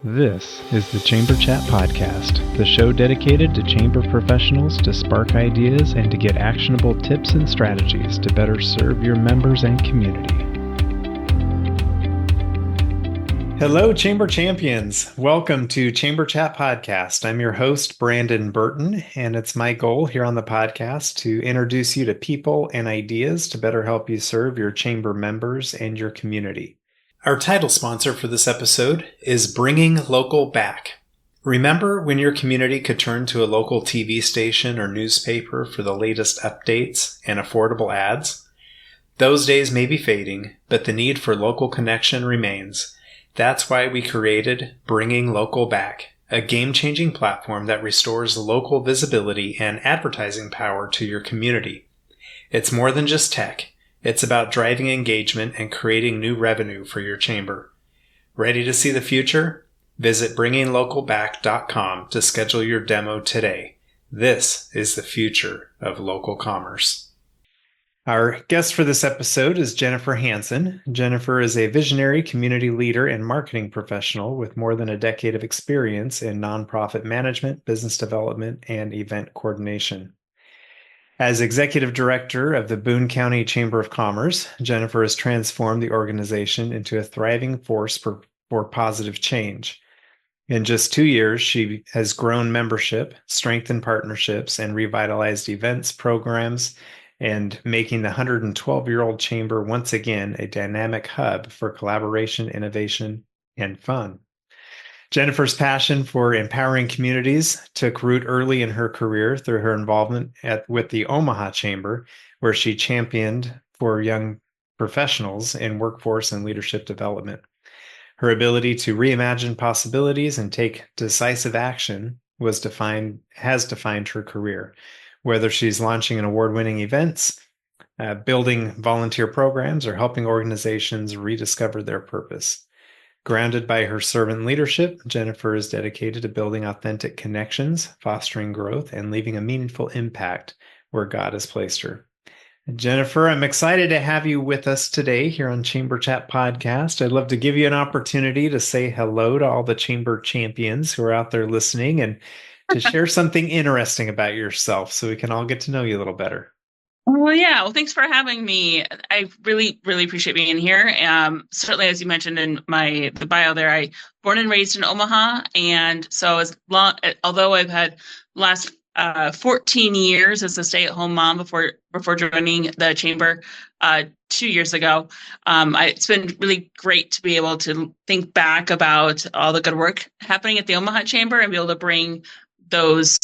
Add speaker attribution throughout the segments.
Speaker 1: This is the Chamber Chat Podcast, the show dedicated to chamber professionals to spark ideas and to get actionable tips and strategies to better serve your members and community. Hello, Chamber Champions. Welcome to Chamber Chat Podcast. I'm your host, Brandon Burton, and it's my goal here on the podcast to introduce you to people and ideas to better help you serve your chamber members and your community. Our title sponsor for this episode is Bringing Local Back. Remember when your community could turn to a local TV station or newspaper for the latest updates and affordable ads? Those days may be fading, but the need for local connection remains. That's why we created Bringing Local Back, a game-changing platform that restores local visibility and advertising power to your community. It's more than just tech. It's about driving engagement and creating new revenue for your chamber. Ready to see the future? Visit bringinglocalback.com to schedule your demo today. This is the future of local commerce. Our guest for this episode is Jennifer Hanson. Jennifer is a visionary community leader and marketing professional with more than a decade of experience in nonprofit management, business development, and event coordination. As executive director of the Boone County Chamber of Commerce, Jennifer has transformed the organization into a thriving force for positive change. In just 2 years, she has grown membership, strengthened partnerships, and revitalized events, programs, and making the 112-year-old chamber once again a dynamic hub for collaboration, innovation, and fun. Jennifer's passion for empowering communities took root early in her career through her involvement with the Omaha Chamber, where she championed for young professionals in workforce and leadership development. Her ability to reimagine possibilities and take decisive action has defined her career, whether she's launching an award-winning events, building volunteer programs, or helping organizations rediscover their purpose. Grounded by her servant leadership, Jennifer is dedicated to building authentic connections, fostering growth, and leaving a meaningful impact where God has placed her. Jennifer, I'm excited to have you with us today here on Chamber Chat Podcast. I'd love to give you an opportunity to say hello to all the Chamber champions who are out there listening and to share something interesting about yourself so we can all get to know you a little better.
Speaker 2: Well, thanks for having me. I really, really appreciate being here. Certainly, as you mentioned in the bio there, I born and raised in Omaha, and so although I've had last 14 years as a stay-at-home mom before joining the chamber 2 years ago, it's been really great to be able to think back about all the good work happening at the Omaha Chamber and be able to bring those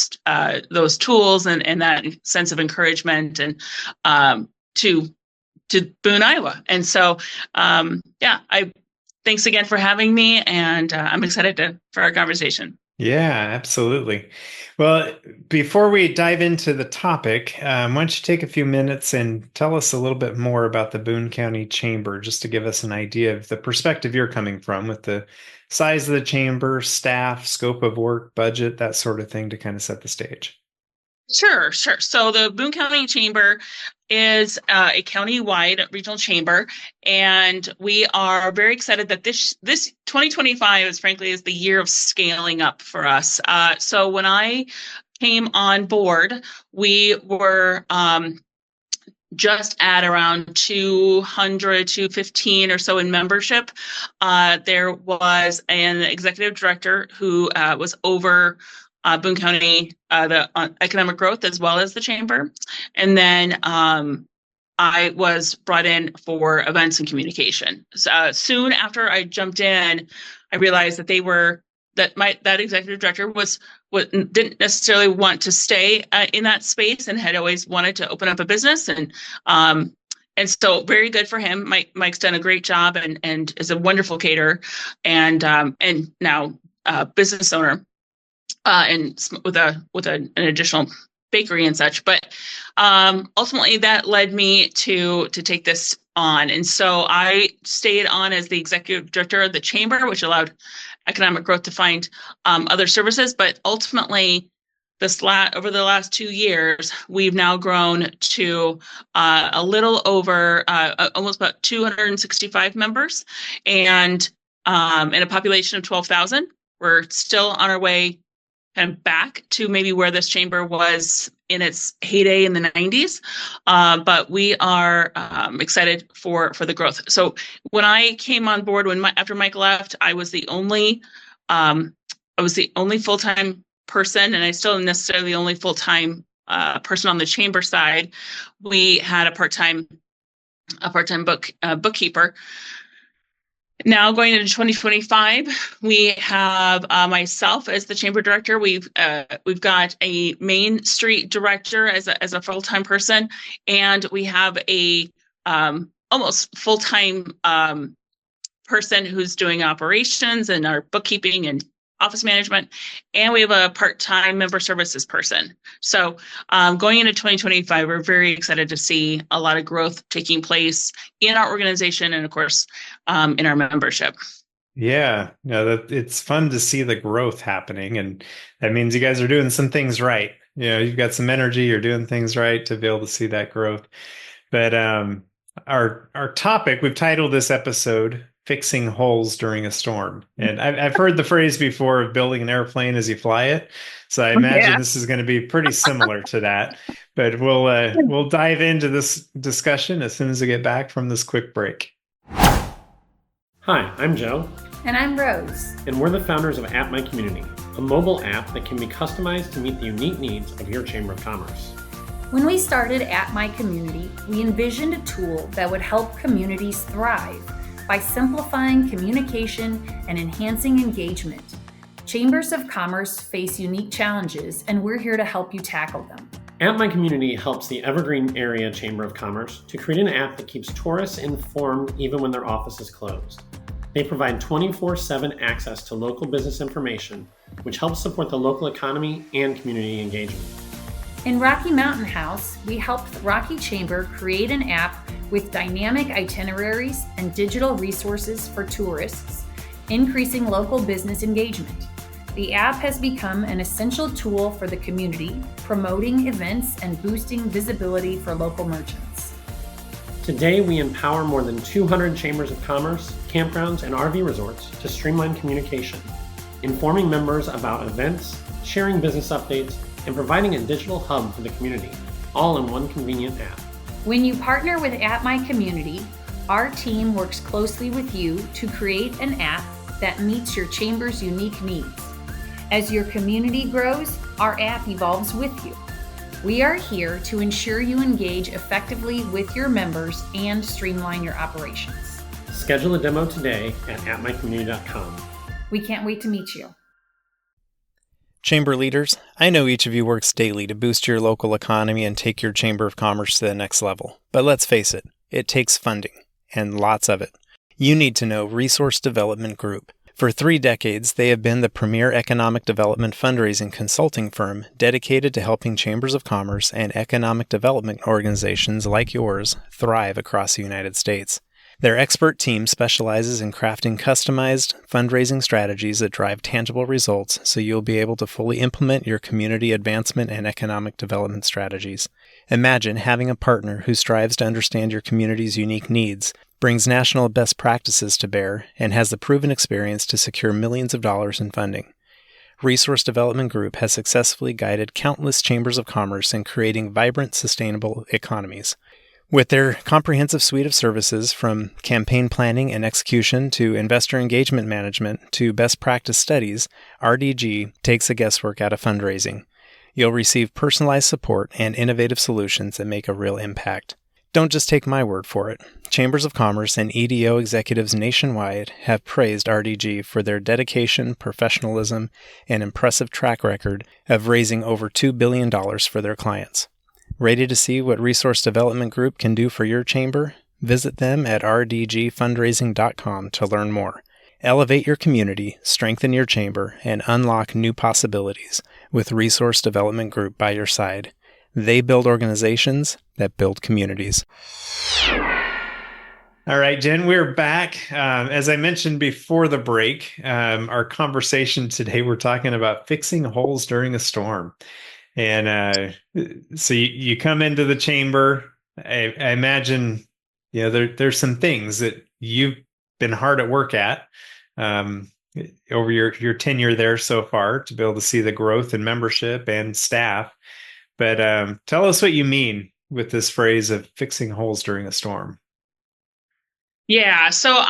Speaker 2: tools and that sense of encouragement and to Boone, Iowa. And so thanks again for having me, and I'm excited for our conversation.
Speaker 1: Yeah, absolutely. Well, before we dive into the topic, why don't you take a few minutes and tell us a little bit more about the Boone County Chamber, just to give us an idea of the perspective you're coming from with the size of the chamber, staff, scope of work, budget, that sort of thing to kind of set the stage.
Speaker 2: Sure. So the Boone County Chamber is a county-wide regional chamber, and we are very excited that this 2025 is the year of scaling up for us. So when I came on board, we were just at around 200, 215 or so in membership. There was an executive director who was over Boone County, the economic growth as well as the chamber. And then I was brought in for events and communication. Soon after I jumped in, I realized that that executive director didn't necessarily want to stay in that space and had always wanted to open up a business. And so very good for him. Mike's done a great job and is a wonderful caterer and now business owner. And with an additional bakery and such, but ultimately that led me to take this on, and so I stayed on as the executive director of the chamber, which allowed economic growth to find other services. But ultimately, over the last 2 years, we've now grown to a little over almost about 265 members, and in a population of 12,000. We're still on our way kind of back to maybe where this chamber was in its heyday in the 90s. But we are excited for the growth. So when I came on board, after Mike left, I was the only full-time person, and I still am necessarily the only full-time person on the chamber side. We had a part-time bookkeeper. Now going into 2025, we have myself as the chamber director. We've got a Main Street director as a full-time person, and we have a almost full-time person who's doing operations and our bookkeeping and office management, and we have a part-time member services person. So going into 2025, we're very excited to see a lot of growth taking place in our organization and, of course, in our membership.
Speaker 1: Yeah, it's fun to see the growth happening, and that means you guys are doing some things right. You've got some energy, you're doing things right to be able to see that growth. But our topic, we've titled this episode "Fixing Holes During a Storm," and I've heard the phrase before of building an airplane as you fly it. So I imagine this is going to be pretty similar to that. But we'll dive into this discussion as soon as we get back from this quick break.
Speaker 3: Hi, I'm Joe.
Speaker 4: And I'm Rose.
Speaker 3: And we're the founders of App My Community, a mobile app that can be customized to meet the unique needs of your Chamber of Commerce.
Speaker 4: When we started App My Community, we envisioned a tool that would help communities thrive by simplifying communication and enhancing engagement. Chambers of Commerce face unique challenges, and we're here to help you tackle them.
Speaker 3: App My Community helps the Evergreen Area Chamber of Commerce to create an app that keeps tourists informed even when their office is closed. They provide 24/7 access to local business information, which helps support the local economy and community engagement.
Speaker 4: In Rocky Mountain House, we helped Rocky Chamber create an app with dynamic itineraries and digital resources for tourists, increasing local business engagement. The app has become an essential tool for the community, promoting events and boosting visibility for local merchants.
Speaker 3: Today, we empower more than 200 chambers of commerce, campgrounds, and RV resorts to streamline communication, informing members about events, sharing business updates, and providing a digital hub for the community, all in one convenient app.
Speaker 4: When you partner with App My Community, our team works closely with you to create an app that meets your chamber's unique needs. As your community grows, our app evolves with you. We are here to ensure you engage effectively with your members and streamline your operations.
Speaker 3: Schedule a demo today at appmycommunity.com.
Speaker 4: We can't wait to meet you.
Speaker 1: Chamber leaders, I know each of you works daily to boost your local economy and take your Chamber of Commerce to the next level. But let's face it, it takes funding, and lots of it. You need to know Resource Development Group. For 3 decades, they have been the premier economic development fundraising consulting firm dedicated to helping chambers of commerce and economic development organizations like yours thrive across the United States. Their expert team specializes in crafting customized fundraising strategies that drive tangible results so you'll be able to fully implement your community advancement and economic development strategies. Imagine having a partner who strives to understand your community's unique needs, brings national best practices to bear, and has the proven experience to secure millions of dollars in funding. Resource Development Group has successfully guided countless chambers of commerce in creating vibrant, sustainable economies. With their comprehensive suite of services, from campaign planning and execution to investor engagement management to best practice studies, RDG takes the guesswork out of fundraising. You'll receive personalized support and innovative solutions that make a real impact. Don't just take my word for it. Chambers of Commerce and EDO executives nationwide have praised RDG for their dedication, professionalism, and impressive track record of raising over $2 billion for their clients. Ready to see what Resource Development Group can do for your chamber? Visit them at rdgfundraising.com to learn more. Elevate your community, strengthen your chamber, and unlock new possibilities with Resource Development Group by your side. They build organizations that build communities. All right, Jen, we're back. As I mentioned before the break, our conversation today, we're talking about fixing holes during a storm. And so you come into the chamber. I imagine, there's some things that you've been hard at work at. over your tenure there so far to be able to see the growth in membership and staff. But tell us what you mean with this phrase of fixing holes during a storm.
Speaker 2: Yeah. So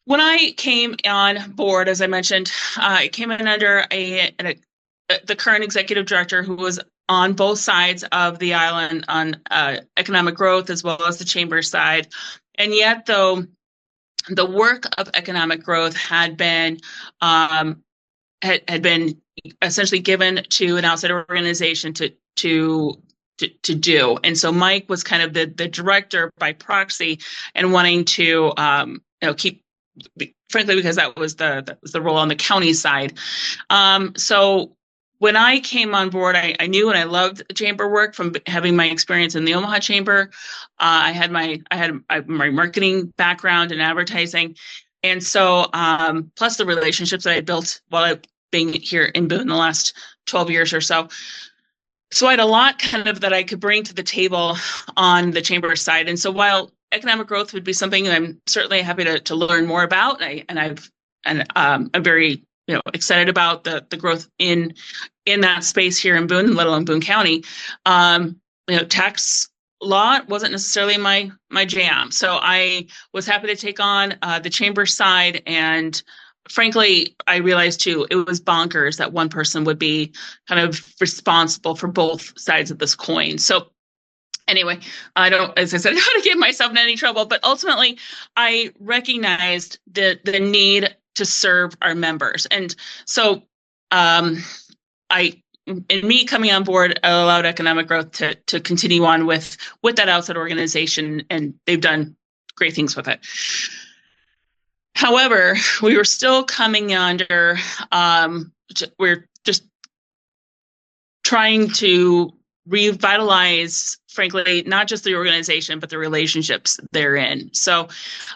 Speaker 2: when I came on board, as I mentioned, I came in under the current executive director who was on both sides of the island on economic growth as well as the chamber side. And yet, though, the work of economic growth had been essentially given to an outside organization to do. And so Mike was kind of the director by proxy and wanting to keep, frankly, because that was the role on the county side. So when I came on board, I knew and I loved chamber work from having my experience in the Omaha Chamber. I had my marketing background in advertising. And so plus the relationships that I built while I've been here in Boone the last 12 years or so. So I had a lot kind of that I could bring to the table on the chamber side. And so while economic growth would be something I'm certainly happy to learn more about, I'm very excited about the growth in that space here in Boone, let alone Boone County. Tax law wasn't necessarily my jam, so I was happy to take on the chamber side. And frankly, I realized too, it was bonkers that one person would be kind of responsible for both sides of this coin. So anyway, as I said, I don't want to get myself in any trouble, but ultimately I recognized the need to serve our members. And so in me coming on board, I allowed economic growth to continue on with that outside organization, and they've done great things with it. However, we were still coming under, we're just trying to revitalize, frankly, not just the organization, but the relationships therein. So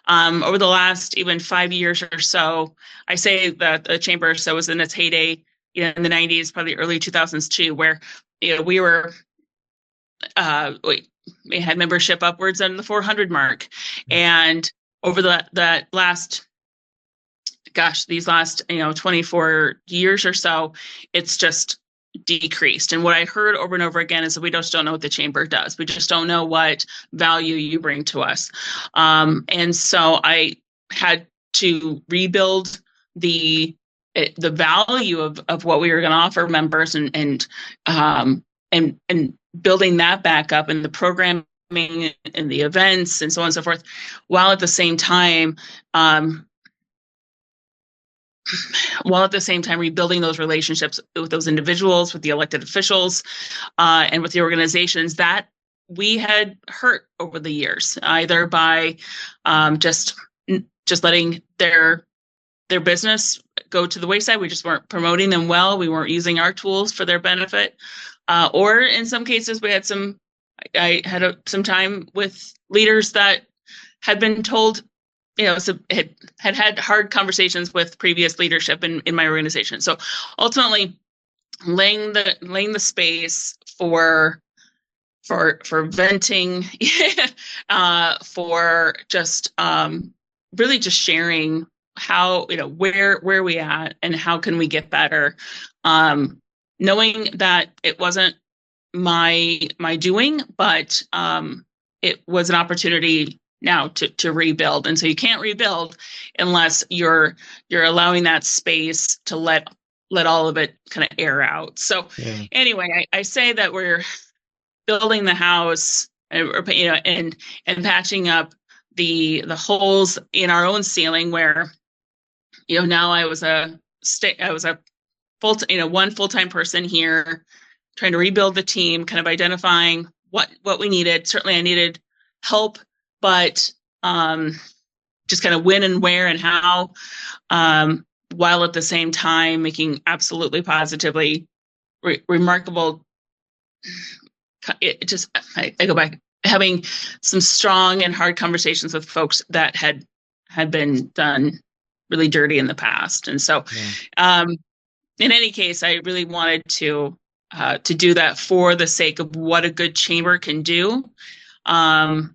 Speaker 2: over the last even 5 years or so, I say that the chamber was in its heyday, in the 90s, probably early 2000s too, where we were we had membership upwards on the 400 mark, and over these last 24 years or so, it's just decreased. And what I heard over and over again is that we just don't know what the chamber does. We just don't know what value you bring to us. And so I had to rebuild the value of what we were going to offer members and building that back up in the programming and the events and so on and so forth, while at the same time rebuilding those relationships with those individuals, with the elected officials, and with the organizations that we had hurt over the years, either by just letting their business go to the wayside. We just weren't promoting them well. We weren't using our tools for their benefit. Or in some cases, I had some time with leaders that had been told, had hard conversations with previous leadership in my organization. So ultimately, laying the space for venting, for just really just sharing how where we at and how can we get better, knowing that it wasn't my doing, but it was an opportunity now to rebuild. And so you can't rebuild unless you're allowing that space to let all of it kind of air out. So Anyway, I say that we're building the house, and patching up the holes in our own ceiling where, now I was a one full-time person here, trying to rebuild the team, kind of identifying what we needed. Certainly I needed help, but just kind of when and where and how, while at the same time making absolutely positively remarkable. I go back, having some strong and hard conversations with folks that had been done really dirty in the past. And so in any case, I really wanted to do that for the sake of what a good chamber can do, and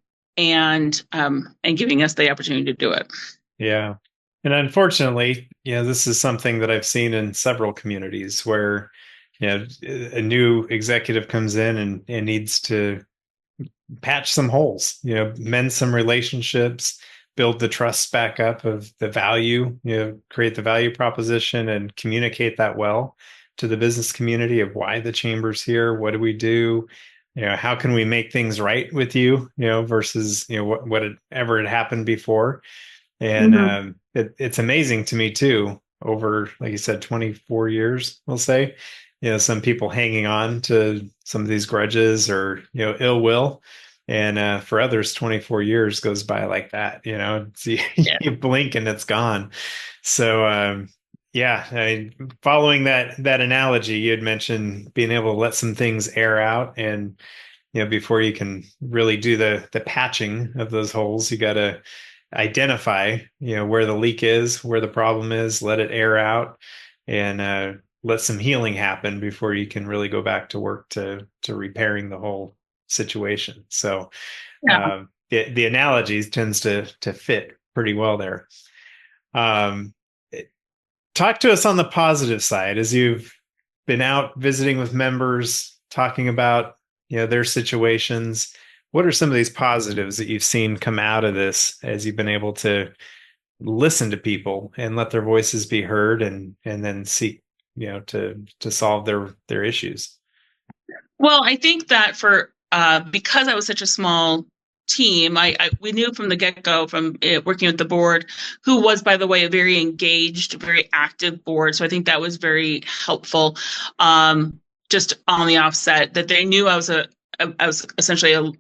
Speaker 2: giving us the opportunity to do it.
Speaker 1: Yeah. And unfortunately, this is something that I've seen in several communities where, a new executive comes in and needs to patch some holes, mend some relationships, build the trust back up of the value, create the value proposition and communicate that well to the business community of why the chamber's here, what do we do, how can we make things right with you, versus, whatever had happened before. And
Speaker 2: Mhm.
Speaker 1: it's amazing to me too, over, like you said, 24 years, we'll say, some people hanging on to some of these grudges or, ill will. And for others, 24 years goes by like that,
Speaker 2: Yeah.
Speaker 1: you blink and it's gone. So, yeah, following that analogy, you had mentioned being able to let some things air out, and before you can really do the patching of those holes, you got to identify, where the leak is, where the problem is, let it air out, and let some healing happen before you can really go back to work to repairing the whole situation. So
Speaker 2: Yeah.
Speaker 1: the analogies tends to fit pretty well there. Um, Talk to us on the positive side as you've been out visiting with members, talking about, their situations. What are some of these positives that you've seen come out of this as you've been able to listen to people and let their voices be heard, and then seek, to solve their issues?
Speaker 2: Well, I think that for because I was such a small team, we knew from the get-go, from working with the board, who was, by the way, a very engaged, very active board. So I think that was very helpful. Just on the offset, that they knew I was essentially a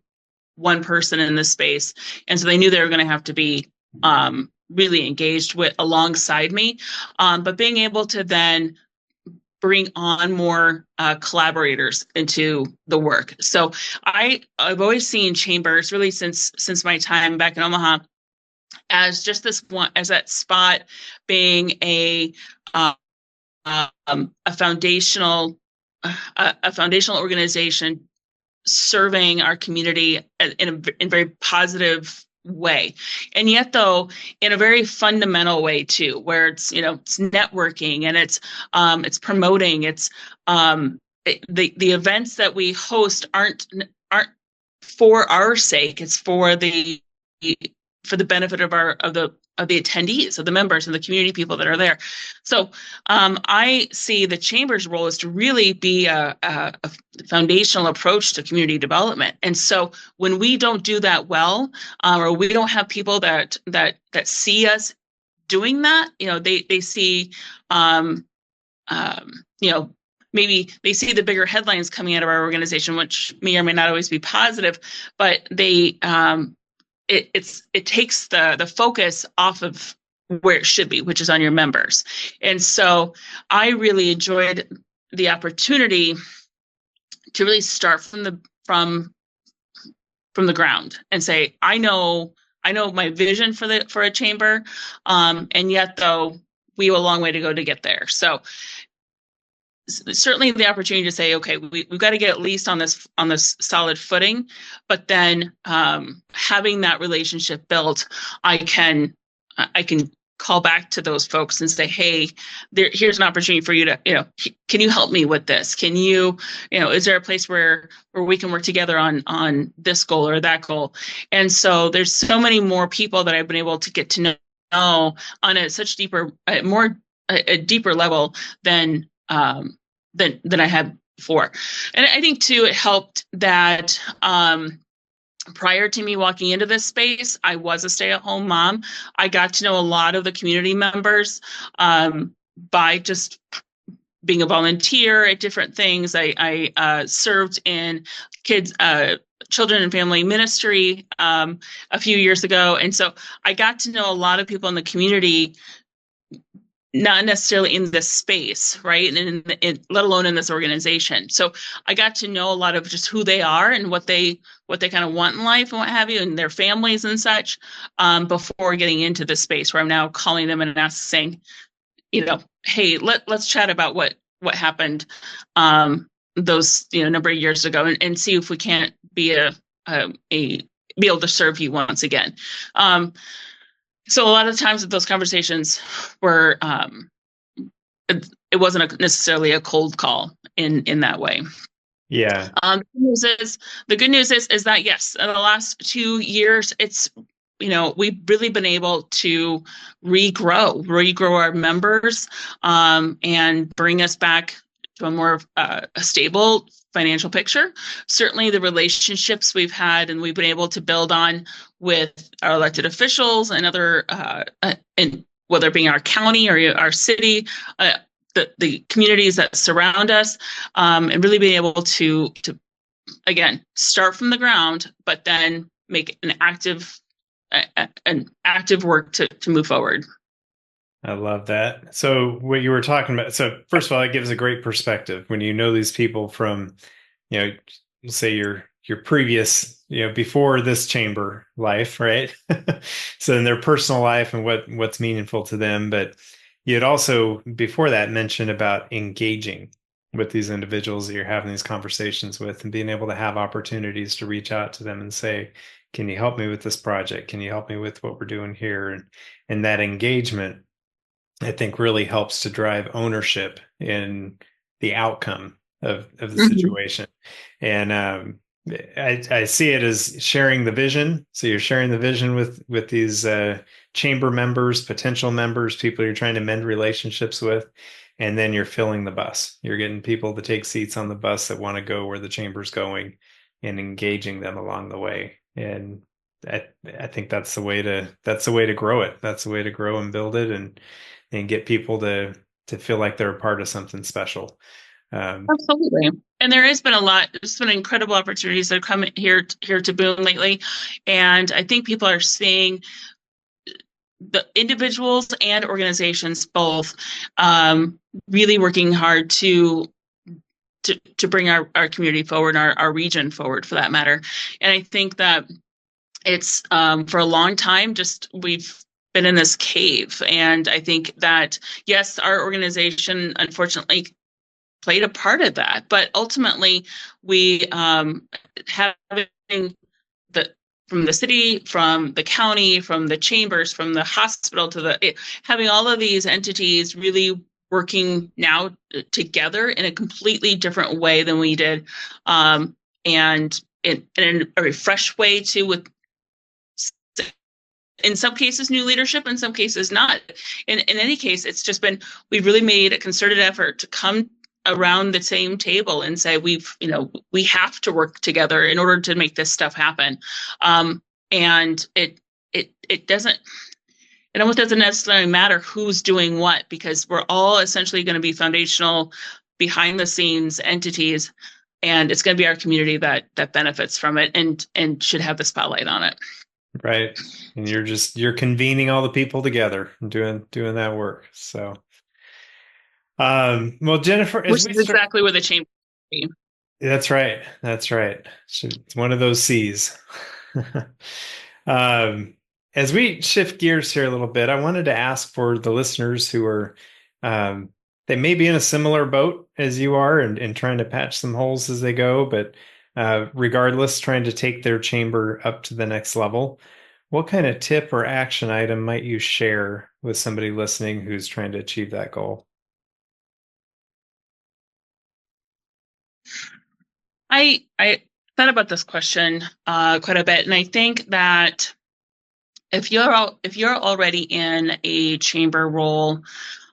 Speaker 2: one person in this space, and so they knew they were going to have to be really engaged with alongside me. But being able to then bring on more collaborators into the work. So I've always seen chambers, really since my time back in Omaha, as just this one, as that spot being uh, a foundational organization serving our community in a very positive way. And yet, though, in a very fundamental way too, where it's networking, and it's promoting, the events that we host aren't for our sake. It's for the benefit of the attendees, of the members and the community people that are there. So I see the chamber's role is to really be a foundational approach to community development. And so when we don't do that well, or we don't have people that see us doing that, they see, maybe they see the bigger headlines coming out of our organization, which may or may not always be positive, but it takes the focus off of where it should be, which is on your members. And so I really enjoyed the opportunity to really start from the ground and say, I know my vision for a chamber, and yet, though, we have a long way to go to get there. So certainly the opportunity to say, okay, we've got to get at least on this solid footing, but then having that relationship built, I can call back to those folks and say, hey, here's an opportunity for you to, can you help me with this? Can you, is there a place where we can work together on this goal or that goal? And so there's so many more people that I've been able to get to know on a deeper level than I had before. And I think too, it helped that prior to me walking into this space, I was a stay-at-home mom. I got to know a lot of the community members by just being a volunteer at different things. I served in children and family ministry a few years ago. And so I got to know a lot of people in the community, not necessarily in this space, right? And let alone in this organization. So I got to know a lot of just who they are and what they kind of want in life and what have you, and their families and such, before getting into this space where I'm now calling them and saying, hey, let's chat about what happened those number of years ago, and see if we can't be be able to serve you once again. So a lot of times those conversations were, it wasn't necessarily a cold call in that way.
Speaker 1: Yeah.
Speaker 2: The good news is that yes, in the last 2 years, it's we've really been able to regrow our members, and bring us back to a more a stable financial picture. Certainly, the relationships we've had and we've been able to build on with our elected officials and other, and whether it be our county or our city. The communities that surround us, and really being able to again start from the ground, but then make an active work to move forward.
Speaker 1: I love that. So what you were talking about, so first of all, it gives a great perspective when you know these people from, say your previous, before this chamber life, right? So in their personal life and what's meaningful to them. But you had also before that mentioned about engaging with these individuals that you're having these conversations with and being able to have opportunities to reach out to them and say, can you help me with this project? Can you help me with what we're doing here? And that engagement, I think, really helps to drive ownership in the outcome of the situation. And I see it as sharing the vision. So you're sharing the vision with these chamber members, potential members, people you're trying to mend relationships with, and then you're filling the bus. You're getting people to take seats on the bus that want to go where the chamber's going and engaging them along the way. And I think that's the way to grow it. That's the way to grow and build it and get people to feel like they're a part of something special.
Speaker 2: Absolutely. And there's been incredible opportunities that have come here to Boone lately. And I think people are seeing the individuals and organizations both, really working hard to bring our community forward, our region forward for that matter. And I think that it's, for a long time, we've been in this cave. And I think that, yes, our organization, unfortunately, played a part of that. But ultimately, we, having from the city, from the county, from the chambers, from the hospital having all of these entities really working now together in a completely different way than we did, and in a fresh way too, with in some cases new leadership, in some cases not. In any case, it's just been, we've really made a concerted effort to come around the same table and say we have to work together in order to make this stuff happen. And it almost doesn't necessarily matter who's doing what, because we're all essentially going to be foundational, behind the scenes entities, and it's going to be our community that benefits from it and should have the spotlight on it.
Speaker 1: Right. And you're convening all the people together and doing that work. So well, Jennifer,
Speaker 2: which is exactly where the chamber is.
Speaker 1: That's right. It's one of those C's. As we shift gears here a little bit, I wanted to ask for the listeners who are, they may be in a similar boat as you are and trying to patch some holes as they go, but regardless, trying to take their chamber up to the next level. What kind of tip or action item might you share with somebody listening who's trying to achieve that goal?
Speaker 2: I thought about this question quite a bit, and I think that if you're already in a chamber role,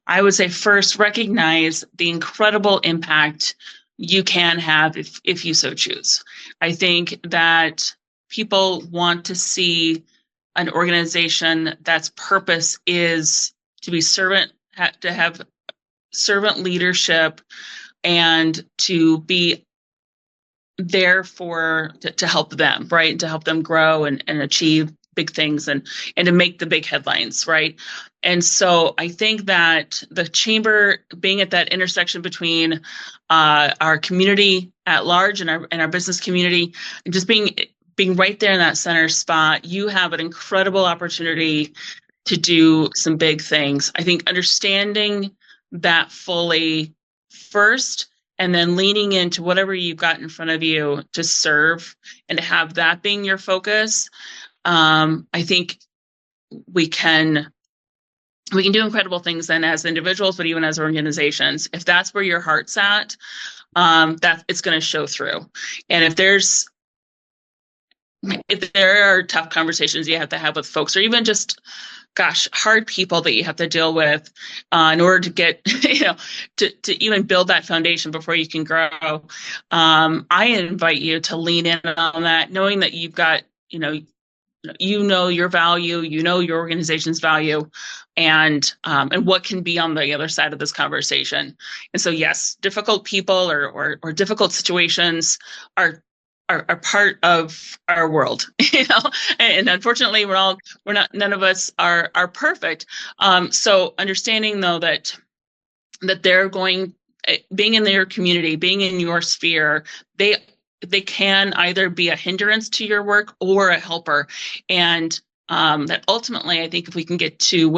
Speaker 2: I would say first recognize the incredible impact you can have if you so choose. I think that people want to see an organization that's purpose is to be to have servant leadership, and to be there to help them, right? And to help them grow and achieve big things and to make the big headlines, right? And so I think that the chamber being at that intersection between our community at large and our business community, and just being right there in that center spot, you have an incredible opportunity to do some big things. I think understanding that fully first, and then leaning into whatever you've got in front of you to serve and to have that being your focus, I think we can do incredible things then as individuals, but even as organizations. If that's where your heart's at, that it's going to show through. And if there are tough conversations you have to have with folks, or even just, hard people that you have to deal with in order to get, to even build that foundation before you can grow, I invite you to lean in on that, knowing that you've got, your value, your organization's value, and what can be on the other side of this conversation. And so, yes, difficult people or difficult situations are part of our world, and unfortunately none of us are perfect. So understanding though that they're being in their community, being in your sphere, they can either be a hindrance to your work or a helper. And that ultimately, I think if we can get to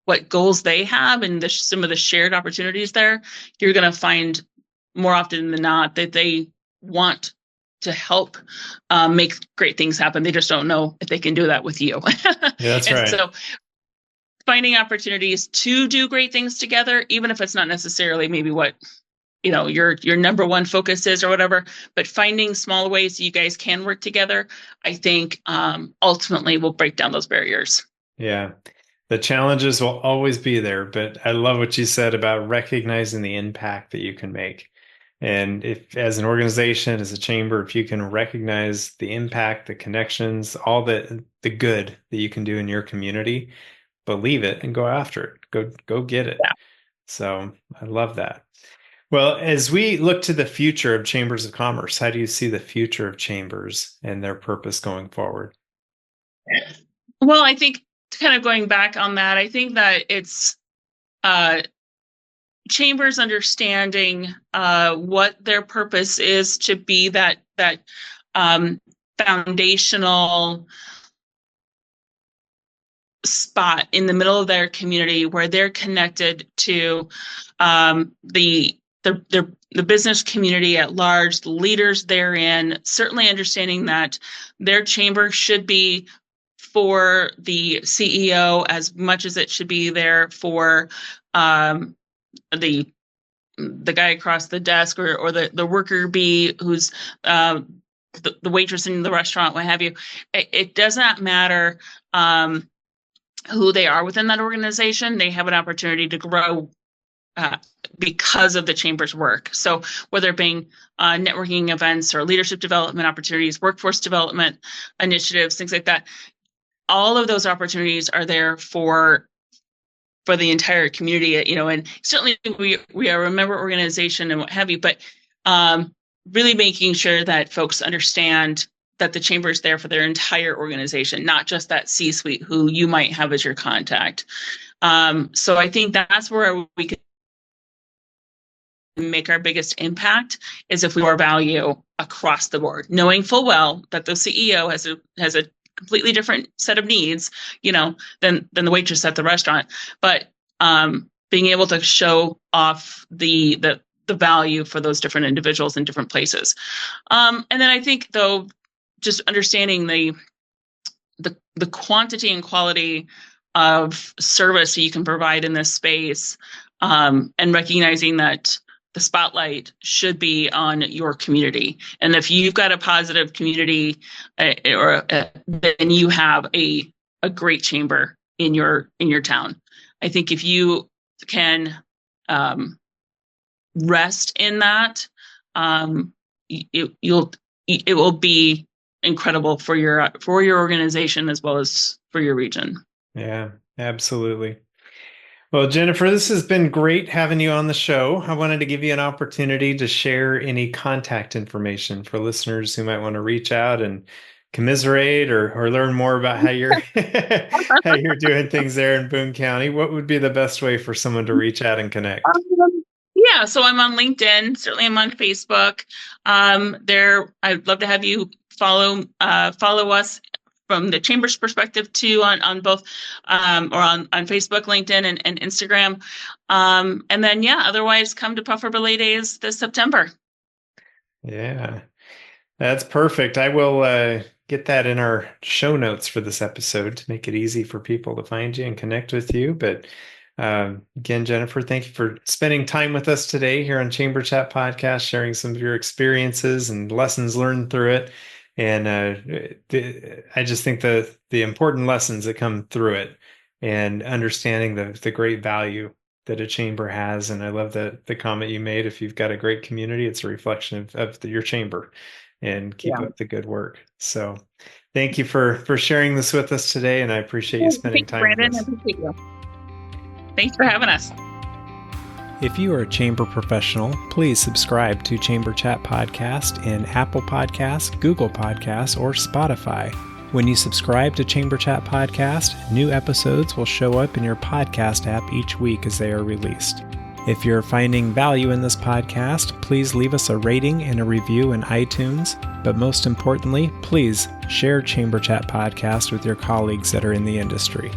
Speaker 2: what goals they have and some of the shared opportunities there, you're going to find more often than not that they want to help make great things happen. They just don't know if they can do that with you.
Speaker 1: Yeah, that's right.
Speaker 2: So finding opportunities to do great things together, even if it's not necessarily maybe what your number one focus is or whatever, but finding small ways you guys can work together, I think ultimately will break down those barriers.
Speaker 1: Yeah. The challenges will always be there, but I love what you said about recognizing the impact that you can make. And if, as an organization, as a chamber, if you can recognize the impact, the connections, all the good that you can do in your community, believe it and go after it. Go get it.
Speaker 2: Yeah.
Speaker 1: So I love that. Well, as we look to the future of chambers of commerce, how do you see the future of chambers and their purpose going forward?
Speaker 2: Well, I think kind of going back on that, I think that it's chambers understanding what their purpose is to be that foundational spot in the middle of their community where they're connected to the business community at large, the leaders therein, certainly understanding that their chamber should be for the CEO as much as it should be there for the guy across the desk or the worker bee who's the waitress in the restaurant, what have you. It does not matter who they are within that organization. They have an opportunity to grow because of the chamber's work. So whether it being networking events or leadership development opportunities, workforce development initiatives, things like that, all of those opportunities are there for the entire community, and certainly we are a member organization and what have you, but really making sure that folks understand that the chamber is there for their entire organization, not just that C-suite who you might have as your contact. So I think that's where we can make our biggest impact, is if we are value across the board, knowing full well that the CEO has a completely different set of needs, than the waitress at the restaurant, but being able to show off the value for those different individuals in different places. And then I think though, just understanding the quantity and quality of service that you can provide in this space, and recognizing that the spotlight should be on your community. And if you've got a positive community, then you have a great chamber in your town. I think if you can rest in that, it will be incredible for your organization as well as for your region.
Speaker 1: Yeah, absolutely. Well, Jennifer, this has been great having you on the show. I wanted to give you an opportunity to share any contact information for listeners who might want to reach out and commiserate or learn more about how you're how you're doing things there in Boone County. What would be the best way for someone to reach out and connect?
Speaker 2: Yeah, so I'm on LinkedIn. Certainly, I'm on Facebook. I'd love to have you follow us from the chamber's perspective too, on both or on Facebook, LinkedIn, and Instagram. And then otherwise come to Puffer Belay Days this September.
Speaker 1: Yeah, that's perfect. I will get that in our show notes for this episode to make it easy for people to find you and connect with you. But again, Jennifer, thank you for spending time with us today here on Chamber Chat Podcast, sharing some of your experiences and lessons learned through it. And I just think the important lessons that come through it and understanding the great value that a chamber has. And I love the comment you made. If you've got a great community, it's a reflection of your chamber, and keep up the good work. So thank you for sharing this with us today. And I appreciate you spending time
Speaker 2: Brandon,
Speaker 1: with us.
Speaker 2: I appreciate you. Thanks for having us.
Speaker 1: If you are a chamber professional, please subscribe to Chamber Chat Podcast in Apple Podcasts, Google Podcasts, or Spotify. When you subscribe to Chamber Chat Podcast, new episodes will show up in your podcast app each week as they are released. If you're finding value in this podcast, please leave us a rating and a review in iTunes. But most importantly, please share Chamber Chat Podcast with your colleagues that are in the industry.